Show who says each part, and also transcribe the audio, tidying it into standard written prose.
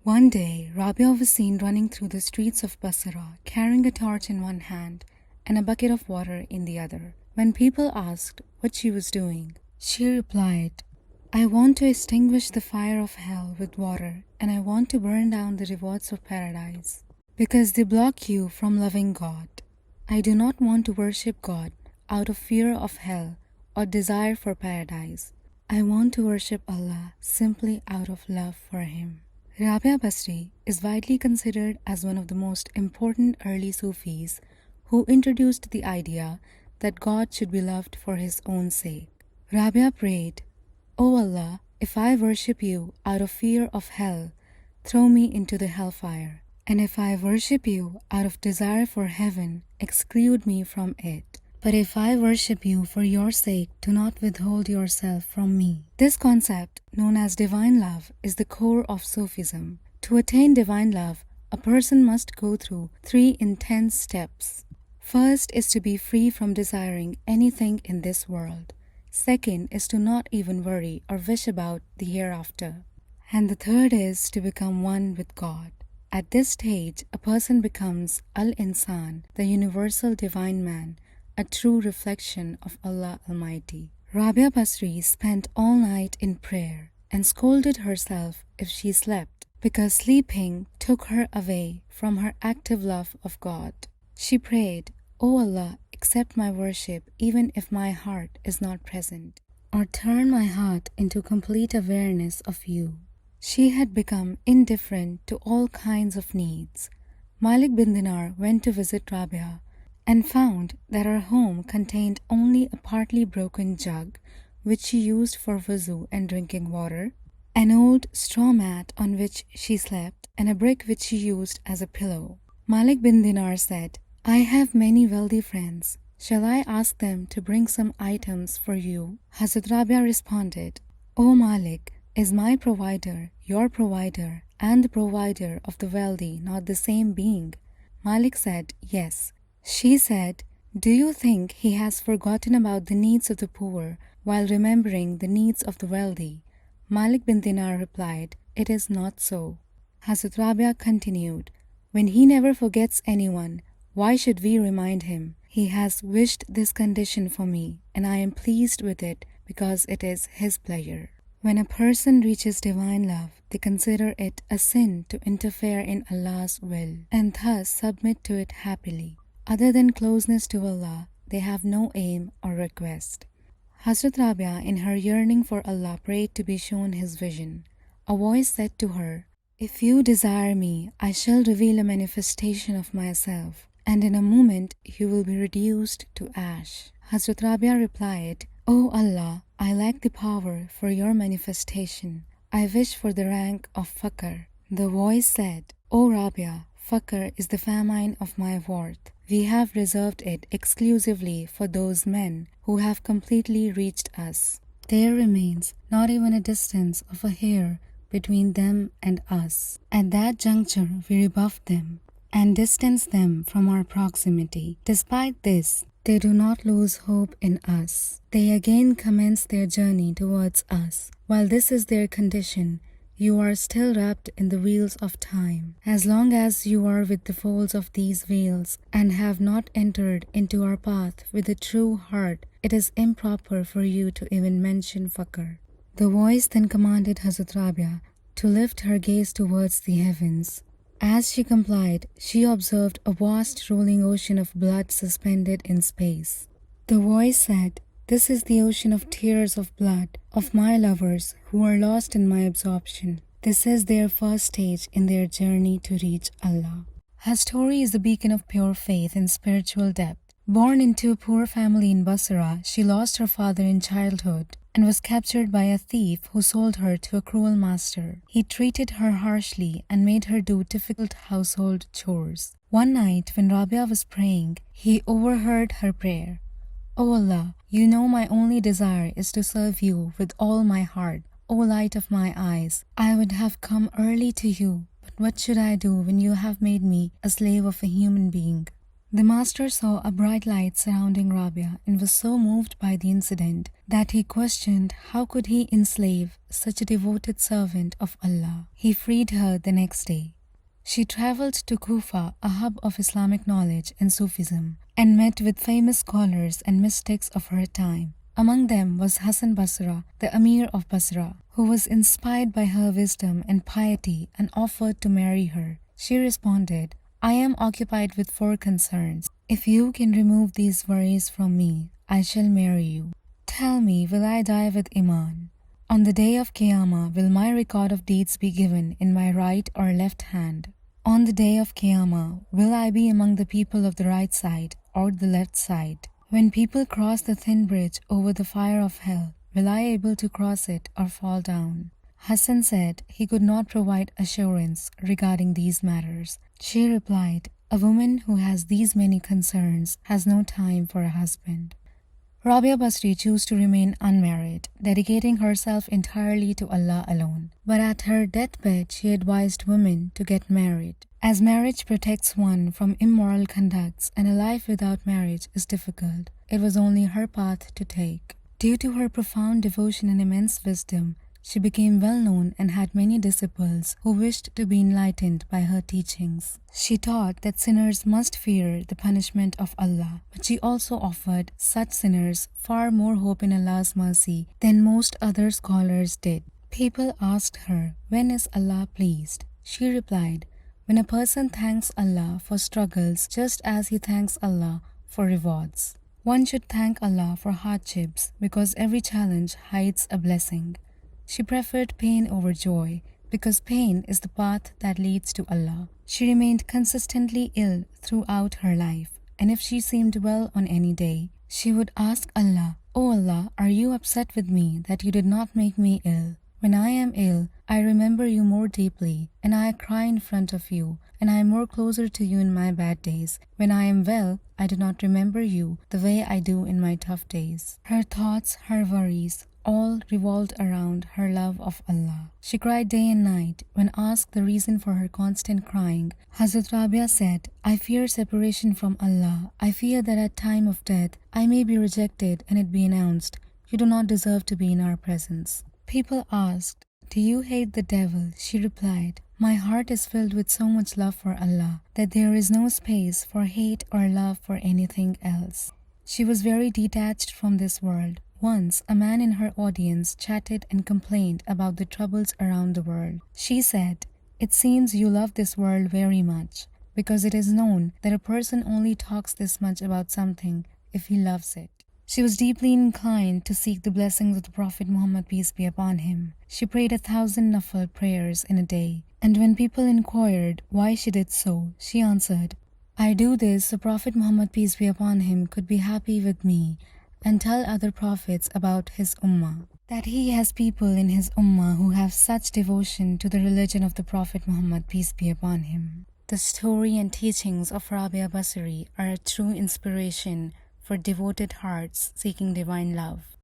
Speaker 1: One day, Rabia was seen running through the streets of Basra, carrying a torch in one hand and a bucket of water in the other. When people asked what she was doing, she replied, "I want to extinguish the fire of hell with water, and I want to burn down the rewards of paradise, because they block you from loving God. I do not want to worship God out of fear of hell or desire for paradise. I want to worship Allah simply out of love for Him." Rabia Basri is widely considered as one of the most important early Sufis who introduced the idea that God should be loved for His own sake. Rabia prayed, "O Allah, if I worship you out of fear of hell, throw me into the hellfire. And if I worship you out of desire for heaven, exclude me from it. But if I worship you for your sake, do not withhold yourself from me." This concept, known as divine love, is the core of Sufism. To attain divine love, a person must go through 3 intense steps. First is to be free from desiring anything in this world. Second is to not even worry or wish about the hereafter. And the third is to become one with God. At this stage, a person becomes Al-Insan, the universal divine man, a true reflection of Allah Almighty. Rabia Basri spent all night in prayer and scolded herself if she slept, because sleeping took her away from her active love of God. She prayed, "O Allah, accept my worship even if my heart is not present, or turn my heart into complete awareness of you." She had become indifferent to all kinds of needs. Malik bin Dinar went to visit Rabia and found that her home contained only a partly broken jug, which she used for wuzu and drinking water, an old straw mat on which she slept, and a brick which she used as a pillow. Malik bin Dinar said, "I have many wealthy friends. Shall I ask them to bring some items for you?" Hazrat Rabia responded, "O Malik, is my provider, your provider, and the provider of the wealthy not the same being?" Malik said, "Yes." She said, "Do you think he has forgotten about the needs of the poor while remembering the needs of the wealthy?" Malik bin Dinar replied, "It is not so." Hazrat Rabia continued, "When he never forgets anyone, why should we remind him? He has wished this condition for me, and I am pleased with it because it is his pleasure." When a person reaches divine love, they consider it a sin to interfere in Allah's will and thus submit to it happily. Other than closeness to Allah, they have no aim or request. Hazrat Rabia, in her yearning for Allah, prayed to be shown His vision. A voice said to her, "If you desire me, I shall reveal a manifestation of myself, and in a moment you will be reduced to ash." Hazrat Rabia replied, "O Allah, I lack the power for your manifestation. I wish for the rank of Faqr." The voice said, "O Rabia, Faqr is the famine of my worth. We have reserved it exclusively for those men who have completely reached us. There remains not even a distance of a hair between them and us. At that juncture we rebuff them and distance them from our proximity. Despite this, they do not lose hope in us. They again commence their journey towards us. While this is their condition, you are still wrapped in the wheels of time. As long as you are with the folds of these veils and have not entered into our path with a true heart, it is improper for you to even mention Faqr." The voice then commanded Hazrat Rabia to lift her gaze towards the heavens. As she complied, she observed a vast rolling ocean of blood suspended in space. The voice said, "This is the ocean of tears of blood of my lovers who are lost in my absorption. This is their first stage in their journey to reach Allah." Her story is a beacon of pure faith and spiritual depth. Born into a poor family in Basra, she lost her father in childhood and was captured by a thief who sold her to a cruel master. He treated her harshly and made her do difficult household chores. One night when Rabia was praying, he overheard her prayer. "O Allah, you know my only desire is to serve you with all my heart. O light of my eyes, I would have come early to you, but what should I do when you have made me a slave of a human being?" The master saw a bright light surrounding Rabia and was so moved by the incident that he questioned how could he enslave such a devoted servant of Allah. He freed her the next day. She traveled to Kufa, a hub of Islamic knowledge and Sufism, and met with famous scholars and mystics of her time. Among them was Hassan Basra, the Emir of Basra, who was inspired by her wisdom and piety and offered to marry her. She responded, I am occupied with 4 concerns. If you can remove these worries from me, I shall marry you. Tell me, will I die with Iman? On the day of Qiyamah, will my record of deeds be given in my right or left hand? On the day of Qiyamah, will I be among the people of the right side or the left side? When people cross the thin bridge over the fire of hell, will I be able to cross it or fall down? Hassan said he could not provide assurance regarding these matters. She replied, a woman who has these many concerns has no time for a husband. Rabia Basri chose to remain unmarried, dedicating herself entirely to Allah alone. But at her deathbed, she advised women to get married, as marriage protects one from immoral conducts and a life without marriage is difficult. It was only her path to take. Due to her profound devotion and immense wisdom, she became well known and had many disciples who wished to be enlightened by her teachings. She taught that sinners must fear the punishment of Allah, but she also offered such sinners far more hope in Allah's mercy than most other scholars did. People asked her, when is Allah pleased? She replied, when a person thanks Allah for struggles just as he thanks Allah for rewards. One should thank Allah for hardships because every challenge hides a blessing. She preferred pain over joy because pain is the path that leads to Allah. She remained consistently ill throughout her life, and if she seemed well on any day, she would ask Allah, "O Allah, are you upset with me that you did not make me ill? When I am ill, I remember you more deeply, and I cry in front of you, and I am more closer to you in my bad days. When I am well, I do not remember you the way I do in my tough days." Her thoughts, her worries, all revolved around her love of Allah. She cried day and night. When asked the reason for her constant crying, Hazrat Rabia said, "I fear separation from Allah. I fear that at time of death, I may be rejected and it be announced, 'You do not deserve to be in our presence.'" People asked, "Do you hate the devil?" She replied, "My heart is filled with so much love for Allah that there is no space for hate or love for anything else." She was very detached from this world. Once, a man in her audience chatted and complained about the troubles around the world. She said, "It seems you love this world very much, because it is known that a person only talks this much about something if he loves it." She was deeply inclined to seek the blessings of the Prophet Muhammad, peace be upon him. She prayed 1,000 nafal prayers in a day, and when people inquired why she did so, she answered, "I do this so Prophet Muhammad, peace be upon him, could be happy with me and tell other prophets about his ummah, that he has people in his ummah who have such devotion to the religion of the Prophet Muhammad, peace be upon him." The story and teachings of Rabia Basri are a true inspiration for devoted hearts seeking divine love.